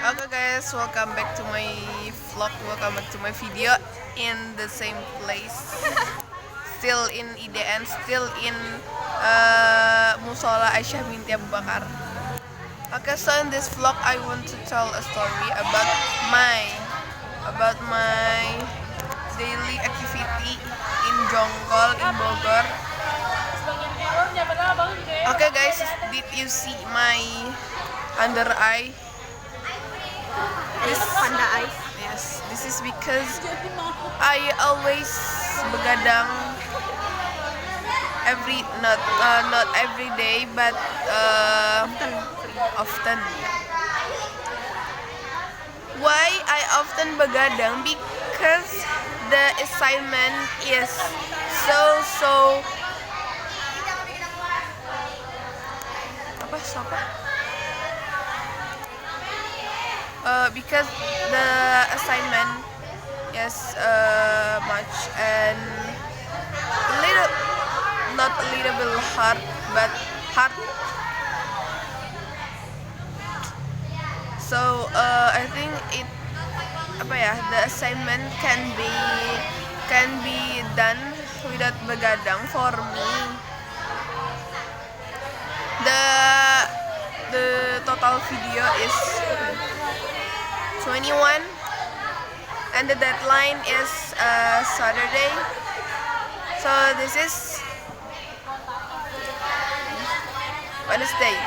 Okay guys, welcome back to my vlog, welcome back to my video in the same place. Still in IDN, still in Musola Aisyah binti Abu Bakar. Okay, so in this vlog I want to tell a story about my daily activity in Jonggol in Bogor. Okay guys, did you see my under eye? This panda eyes. Yes, this is because I always begadang not every day but often. Why I often begadang? Because the assignment is so because the assignment is much and not a little bit hard but hard. So I think the assignment can be done without begadang for me. The total video is 21 and the deadline is Saturday. So this is Wednesday.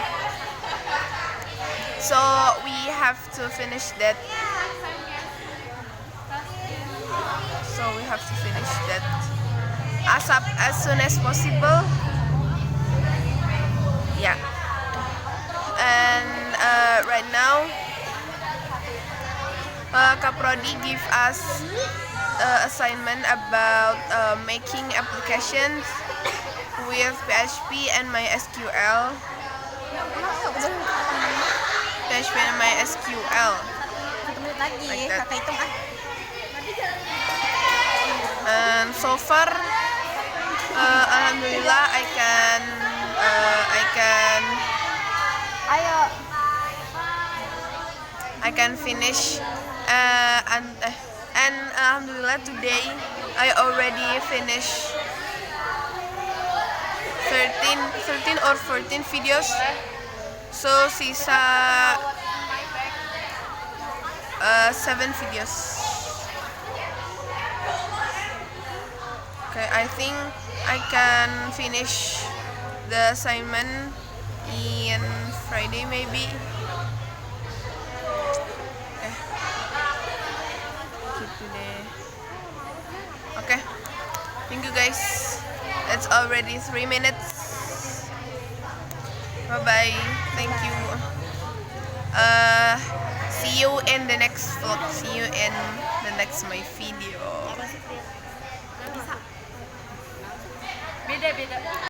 So we have to finish that. As soon as possible. Yeah. And right now Kaprodi give us assignment about making applications with PHP and MySQL. PHP and MySQL. Like that. And so far, alhamdulillah, I can finish and alhamdulillah today I already finished 13 or 14 videos. So sisa 7 videos. Okay, I think I can finish the assignment in Friday maybe. Okay, thank you guys. It's already 3 minutes. Bye bye. Thank you. See you in the next vlog. See you in the next my video. Beda.